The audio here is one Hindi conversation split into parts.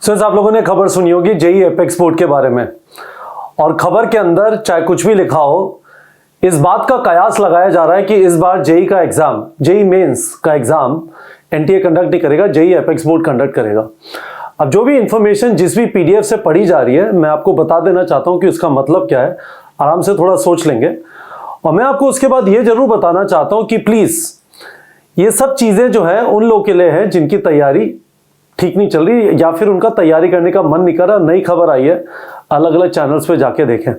स्टूडेंट्स, आप लोगों ने खबर सुनी होगी जेई एपेक्स बोर्ड के बारे में, और खबर के अंदर चाहे कुछ भी लिखा हो, इस बात का कयास लगाया जा रहा है कि इस बार जेई का एग्जाम, जेई मेंस का एग्जाम एनटीए कंडक्ट नहीं करेगा, जेई एपेक्स बोर्ड कंडक्ट करेगा। अब जो भी इंफॉर्मेशन जिस भी पीडीएफ से पढ़ी जा रही है, मैं आपको बता देना चाहता हूं कि उसका मतलब क्या है। आराम से थोड़ा सोच लेंगे, और मैं आपको उसके बाद ये जरूर बताना चाहता हूं कि प्लीज ये सब चीजें जो है उन लोगों के लिए है जिनकी तैयारी ठीक नहीं चल रही या फिर उनका तैयारी करने का मन नहीं कर रहा। नई खबर आई है, अलग अलग चैनल्स पे जाके देखें।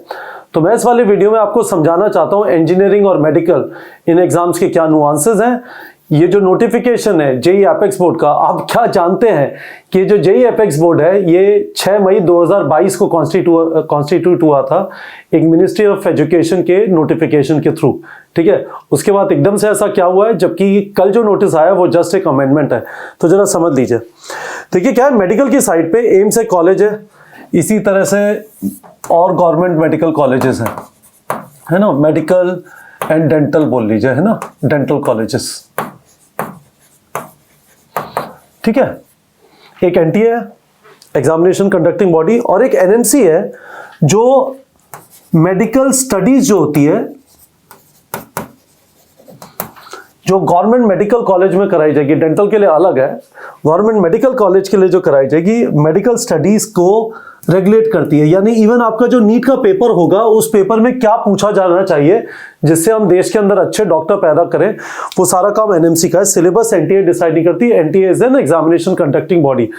तो मैं इस वाले वीडियो में आपको समझाना चाहता हूं इंजीनियरिंग और मेडिकल इन एग्जाम्स के क्या नुआंसेस हैं। ये जो नोटिफिकेशन है जेई एपेक्स बोर्ड का, आप क्या जानते हैं कि जो जेई एपेक्स बोर्ड है ये 6 मई 2022 को कॉन्स्टिट्यूट हुआ था एक मिनिस्ट्री ऑफ एजुकेशन के नोटिफिकेशन के थ्रू, ठीक है। उसके बाद एकदम से ऐसा क्या हुआ है, जबकि कल जो नोटिस आया वो जस्ट एक अमेंडमेंट है। तो जरा समझ लीजिए। देखिए क्या है, मेडिकल की साइड पे एम्स एक कॉलेज है, इसी तरह से और गवर्नमेंट मेडिकल कॉलेजेस हैं, है ना, मेडिकल एंड डेंटल बोल लीजिए, है ना, डेंटल कॉलेजेस, ठीक है। एक एनटीए है, एग्जामिनेशन कंडक्टिंग बॉडी, और एक एनएमसी है जो मेडिकल स्टडीज जो होती है, जो गवर्नमेंट मेडिकल कॉलेज में कराई जाएगी। डेंटल के लिए अलग है, गवर्नमेंट मेडिकल कॉलेज के लिए जो कराई जाएगी, मेडिकल स्टडीज को रेगुलेट करती है। यानी इवन आपका जो नीट का पेपर होगा, उस पेपर में क्या पूछा जाना चाहिए जिससे हम देश के अंदर अच्छे डॉक्टर पैदा करें, वो सारा काम एनएमसी का है। सिलेबस एनटीए डिसाइड नहीं करती, NTA is an examination conducting body.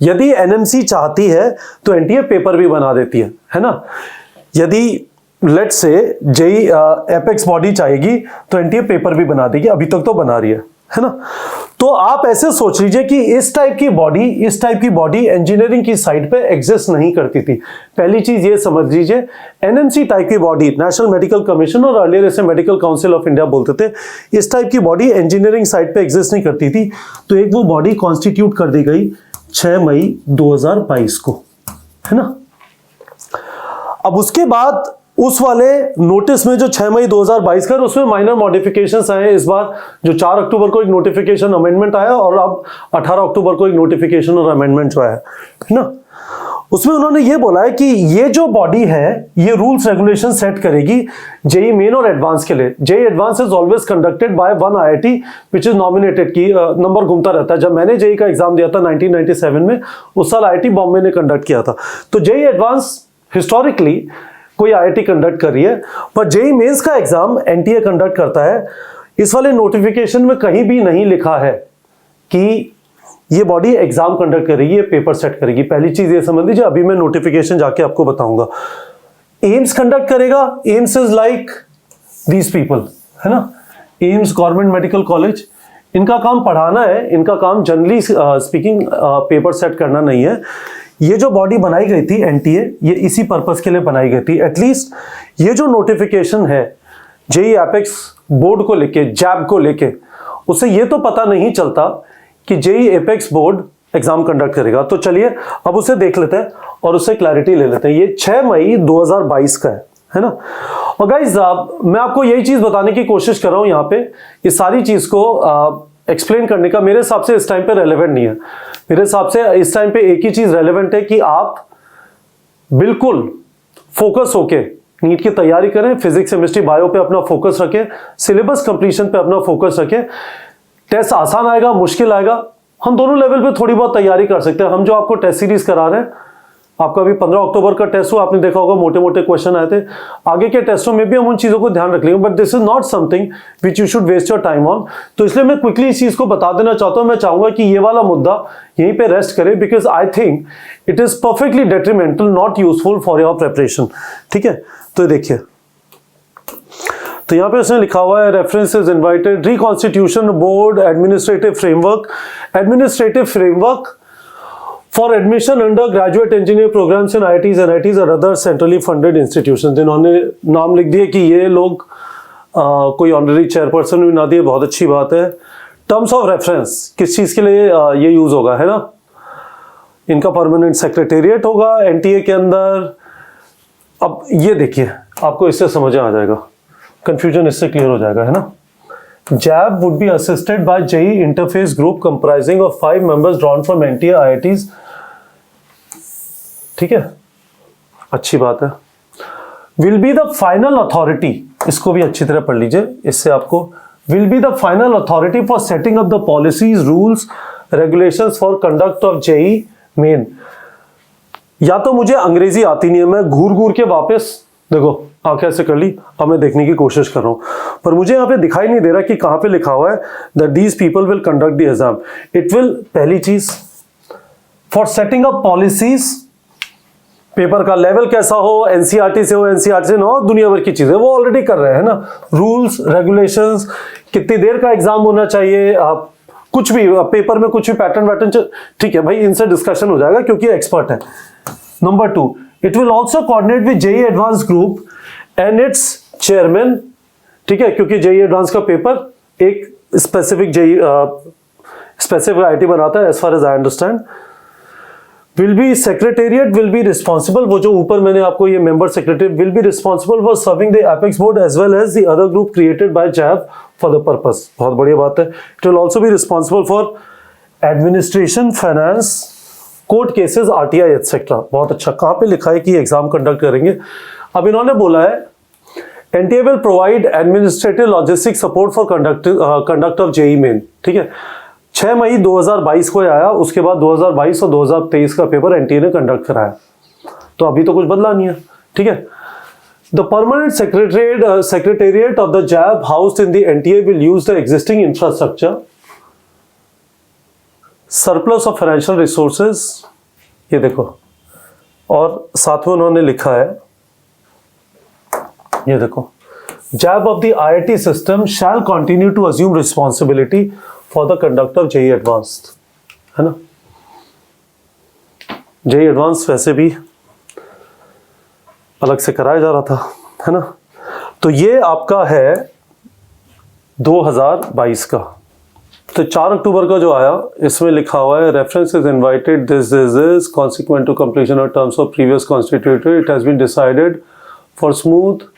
यदि एनएमसी चाहती है तो एनटीए पेपर भी बना देती है ना। यदि let's say JEE apex body चाहेगी तो एनटीए पेपर भी बना देगी, अभी तक तो बना रही है ना। तो आप ऐसे सोच लीजिए कि इस टाइप की बॉडी इंजीनियरिंग की साइड पे एग्जिस्ट नहीं करती थी। पहली चीज ये समझ लीजिए, एनएमसी टाइप की बॉडी, नेशनल मेडिकल कमीशन, और अर्लियर इसे मेडिकल काउंसिल ऑफ इंडिया बोलते थे, इस टाइप की बॉडी इंजीनियरिंग साइड पे एग्जिस्ट नहीं करती थी। तो एक वो बॉडी कॉन्स्टिट्यूट कर दी गई 6 मई 2022 को, है ना। अब उसके बाद उस वाले नोटिस में जो 6 मई 2022 का, उसमें माइनर मॉडिफिकेशंस आए इस बार। जो 4 अक्टूबर को एक नोटिफिकेशन अमेंडमेंट आया, और अब 18 अक्टूबर को एक नोटिफिकेशन और अमेंडमेंट जो है ना, उसमें उन्होंने ये बोला है कि ये जो बॉडी है ये रूल्स रेगुलेशन सेट करेगी जेई मेन और एडवांस के लिए। JEE advance is always conducted by one IIT which is nominated, की नंबर घूमता रहता है। जब मैंने जेई का एग्जाम दिया था 1997 में, उस साल आईआईटी बॉम्बे ने कंडक्ट किया था। तो जेई एडवांस हिस्टोरिकली कोई आईआईटी कंडक्ट कर रही है, पर जेई मेंस का एग्जाम एनटीए कंडक्ट करता है। इस वाले नोटिफिकेशन में कहीं भी नहीं लिखा है कि ये बॉडी एग्जाम कंडक्ट करेगी, ये पेपर सेट करेगी। पहली चीज ये समझ लीजिए, अभी मैं नोटिफिकेशन जाके आपको बताऊंगा। एम्स कंडक्ट करेगा, AIIMS is like these people, है ना। एम्स गवर्नमेंट मेडिकल कॉलेज, इनका काम पढ़ाना है, इनका काम जनरली स्पीकिंग पेपर सेट करना नहीं है। ये जो बॉडी बनाई गई थी एनटीए, ये इसी पर्पस के लिए बनाई गई थी। एटलीस्ट ये जो नोटिफिकेशन है जेई एपेक्स बोर्ड को लेके, जैब को लेके, उससे ये तो पता नहीं चलता कि JEE apex board exam conduct करेगा। तो चलिए अब उसे देख लेते हैं और उससे क्लैरिटी ले लेते हैं। ये 6 मई 2022 का है ना। और गाइस, मैं आपको यही चीज बताने की कोशिश कर रहा हूं यहाँ पे। इस सारी चीज को एक्सप्लेन करने का मेरे हिसाब से इस टाइम पे रेलेवेंट नहीं है। मेरे हिसाब से इस टाइम पे एक ही चीज रेलेवेंट है कि आप बिल्कुल फोकस होके नीट की तैयारी करें, फिजिक्स केमिस्ट्री बायो पे अपना फोकस रखें, सिलेबस कंप्लीशन पे अपना फोकस रखें। टेस्ट आसान आएगा, मुश्किल आएगा, हम दोनों लेवल पे थोड़ी बहुत तैयारी कर सकते हैं। हम जो आपको टेस्ट सीरीज करा रहे हैं, आपका भी 15 अक्टूबर का टेस्ट हुआ, आपने देखा होगा मोटे मोटे क्वेश्चन आए थे। आगे के टेस्टों में भी हम उन चीजों को ध्यान रख लेंगे, but this is not something which you should waste your time on. तो इसलिए मैं क्विकली इस चीज को बता देना चाहता हूं। मैं चाहूंगा कि ये वाला मुद्दा यहीं पे रेस्ट करे, because I think it is perfectly detrimental, not useful for your preparation, ठीक है। तो देखिए, तो यहां पे उसने लिखा हुआ है reference is invited, reconstitution board administrative framework for admission under graduate engineer programs in IITs, NITs और other centrally funded institutions। जिन्होंने नाम लिख दिए कि ये लोग कोई ऑनररी चेयरपर्सन भी ना दिए, बहुत अच्छी बात है। टर्म्स ऑफ रेफरेंस किस चीज के लिए ये यूज होगा, है ना। इनका परमानेंट सेक्रेटेरिएट होगा एनटीए के अंदर। अब ये देखिए, आपको इससे समझ आ जाएगा, कंफ्यूजन इससे क्लियर हो जाएगा, है ना। JAB would be assisted by JEE Interface Group comprising of 5 members drawn from NTA, IITs ठीक है, अच्छी बात है। Will be the final authority, इसको भी अच्छी तरह पढ़ लीजिए, इससे आपको will be the final authority for setting up the policies rules regulations for conduct of JEE Main. या तो मुझे अंग्रेजी आती नहीं है, मैं घूर घूर के वापस देखो आंखें ऐसे कर ली, अब मैं देखने की कोशिश कर रहा हूं, पर मुझे यहां पे दिखाई नहीं दे रहा कि कहां पे लिखा हुआ है that these people will conduct the exam. It will, पहली चीज, for setting up policies, paper का लेवल कैसा हो, एनसीईआरटी से हो, एनसीईआरटी से ना हो, दुनिया भर की चीजें वो ऑलरेडी कर रहे हैं ना, रूल्स रेगुलेशंस, कितनी देर का एग्जाम होना चाहिए, आप कुछ भी पेपर में कुछ भी पैटर्न वैटर्न, ठीक है भाई, इनसे डिस्कशन हो जाएगा क्योंकि एक्सपर्ट है। Number 2, it will also coordinate with JEE advance group and its chairman, ठीक है, क्योंकि जेईई एडवांस का पेपर एक स्पेसिफिक जेईई स्पेसिफिक आईआईटी बनाता है, as far as I understand. Will be secretariat will be responsible, वो जो ऊपर मैंने आपको ये member secretary, will be responsible for serving the apex board as well as the other group created by JAB for the purpose. बहुत बढ़िया बात है। It will also be responsible for administration, finance, court cases, RTI etcetera. बहुत अच्छा। कहां पे लिखा है कि एग्जाम कंडक्ट करेंगे? अब इन्होंने बोला है NTA will provide administrative logistic support for conduct of JEE main, ठीक है। 6 मई 2022 को आया, उसके बाद 2022 और 2023 का पेपर एनटीए ने कंडक्ट कराया, तो अभी तो कुछ बदला नहीं है, ठीक है। The permanent secretariat of the JAB housed in the NTA will use the existing infrastructure, surplus of financial resources, ये देखो, और साथ में उन्होंने लिखा है, ये देखो, job of the IIT system shall continue to assume responsibility for the conduct of JEE Advanced, है ना। जेईई एडवांस वैसे भी अलग से कराया जा रहा था, है ना। तो ये आपका है 2022 का। तो 4 अक्टूबर का जो आया, इसमें लिखा हुआ है reference is invited, this is consequent to completion of terms of previous constituted, it has been decided for smooth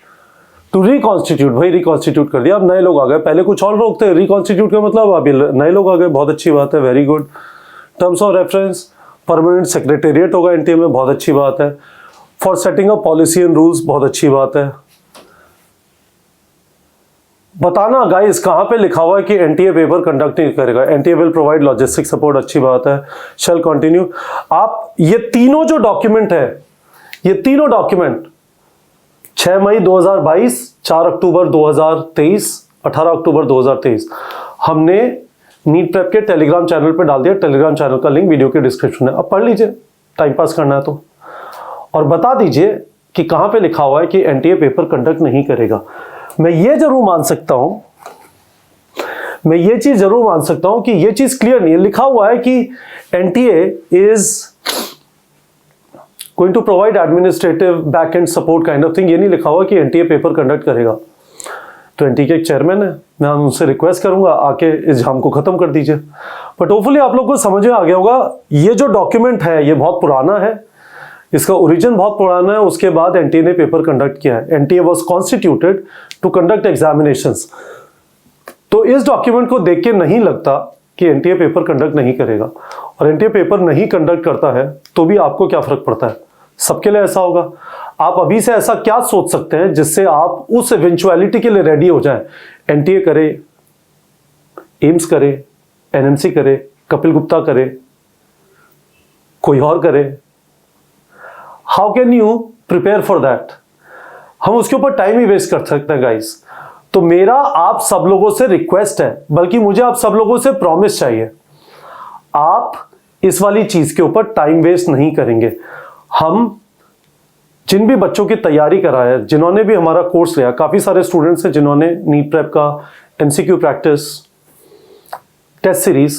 to reconstitute. भाई रिकॉन्स्टिट्यूट कर दिया, अब नए लोग आ गए, पहले कुछ और लोग थे, रिकॉन्स्टिट्यूट का मतलब अभी नए लोग आ गए, बहुत अच्छी बात है, very good. Terms of reference, permanent secretariat होगा एनटीए में, बहुत अच्छी बात है। For setting up policy and rules, बहुत अच्छी बात है। बताना गाइस कहां पे लिखा हुआ है कि एनटीए पेपर कंडक्ट नहीं करेगा। NTA will provide logistic support, अच्छी बात है। Shall continue. आप ये तीनों जो डॉक्यूमेंट है, ये तीनों डॉक्यूमेंट 6 मई 2022, 4 अक्टूबर 2023, 18 अक्टूबर 2023 हमने नीट प्रेप के टेलीग्राम चैनल पे डाल दिया। टेलीग्राम चैनल का लिंक वीडियो के डिस्क्रिप्शन में, अब पढ़ लीजिए, टाइम पास करना है तो। और बता दीजिए कि कहां पे लिखा हुआ है कि एनटीए पेपर कंडक्ट नहीं करेगा। मैं ये जरूर मान सकता हूं, मैं ये चीज जरूर मान सकता हूं कि ये चीज क्लियर नहीं है। लिखा हुआ है कि NTA is going to provide administrative back end support kind of thing, ये नहीं लिखा हुआ कि एनटीए पेपर कंडक्ट करेगा। तो एनटीए के एक चेयरमैन है, मैं उनसे रिक्वेस्ट करूंगा आके इस जाम को खत्म कर दीजिए। बट होपफुली आप लोग को समझ में आ गया होगा, ये जो डॉक्यूमेंट है ये बहुत पुराना है, इसका ओरिजिन बहुत पुराना है। उसके बाद एनटीए ने पेपर कंडक्ट किया है। NTA was constituted to conduct examinations. तो इस डॉक्यूमेंट को देख के नहीं लगता कि एनटीए पेपर कंडक्ट नहीं करेगा। और एनटीए पेपर नहीं कंडक्ट करता है तो भी आपको क्या फर्क पड़ता है? सबके लिए ऐसा होगा। आप अभी से ऐसा क्या सोच सकते हैं जिससे आप उस इवेंचुअलिटी के लिए रेडी हो जाएं? एनटीए करे, एम्स करे, एनएमसी करे, कपिल गुप्ता करे, कोई और करे। How can you prepare for that? हम उसके ऊपर टाइम ही वेस्ट कर सकते हैं गाइस। तो मेरा आप सब लोगों से रिक्वेस्ट है, बल्कि मुझे आप सब लोगों से प्रॉमिस चाहिए, आप इस वाली चीज के ऊपर टाइम वेस्ट नहीं करेंगे। हम जिन भी बच्चों की तैयारी कराया, जिन्होंने भी हमारा कोर्स लिया, काफी सारे स्टूडेंट्स हैं जिन्होंने नीट प्रेप का MCQ practice, test series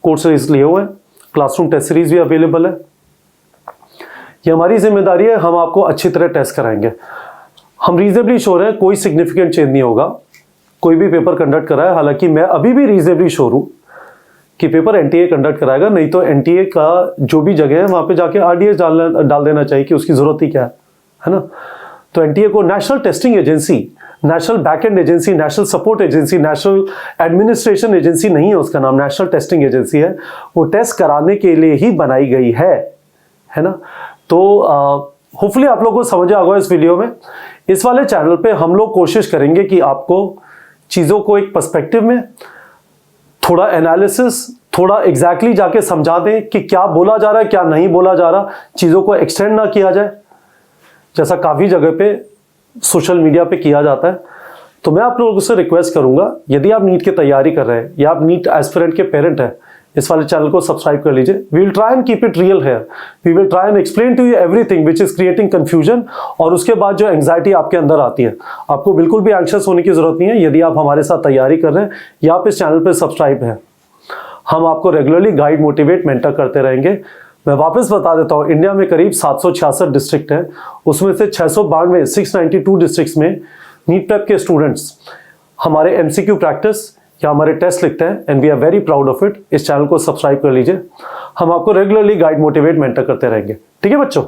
course series लिए हुए हैं, क्लासरूम टेस्ट सीरीज भी अवेलेबल है। ये हमारी जिम्मेदारी है, हम आपको अच्छी तरह टेस्ट कराएंगे। हम रीजनेबली श्योर हैं कोई सिग्निफिकेंट चेंज नहीं होगा, कोई भी पेपर कंडक्ट कराए। हालांकि मैं अभी भी रीजनेबली श्योर हूं कि पेपर एनटीए कंडक्ट कराएगा, नहीं तो एनटीए का जो भी जगह है वहां पे जाके आरडीएस डाल देना चाहिए कि उसकी जरूरत ही क्या है ना। तो एनटीए को national testing agency, national backend agency, national support agency, national administration agency नहीं है उसका नाम, नेशनल टेस्टिंग एजेंसी है। वो टेस्ट कराने के लिए ही बनाई गई है ना। तो होपफुली आप लोगों को समझ आ गया इस वीडियो में। इस वाले चैनल पे हम लोग कोशिश करेंगे कि आपको चीज़ों को एक पर्सपेक्टिव में, थोड़ा एनालिसिस, थोड़ा एग्जैक्टली जाके समझा दें कि क्या बोला जा रहा है, क्या नहीं बोला जा रहा, चीज़ों को एक्सटेंड ना किया जाए जैसा काफ़ी जगह पे सोशल मीडिया पे किया जाता है। तो मैं आप लोगों से रिक्वेस्ट करूंगा, यदि आप नीट की तैयारी कर रहे हैं या आप नीट एस्पिरेंट के पेरेंट हैं, इस वाले चैनल को सब्सक्राइब कर लीजिए। We will try and keep it real here, we will try and explain to you everything which is creating confusion. और उसके बाद जो एंग्जाइटी आपके अंदर आती है, आपको बिल्कुल भी एंग्शियस होने की जरूरत नहीं है। यदि आप हमारे साथ तैयारी कर रहे हैं या आप इस चैनल पर सब्सक्राइब हैं, हम आपको रेगुलरली गाइड, मोटिवेट, मेंटर करते रहेंगे। मैं वापस बता देता हूँ, इंडिया में करीब 766 डिस्ट्रिक्ट हैं, उसमें से 692 डिस्ट्रिक्ट्स में नीट प्रेप के स्टूडेंट्स हमारे एमसीक्यू प्रैक्टिस या हमारे टेस्ट लिखते हैं, and we are very proud of it. इस चैनल को सब्सक्राइब कर लीजिए, हम आपको रेगुलरली गाइड, मोटिवेट, मेंटर करते रहेंगे। ठीक है बच्चों।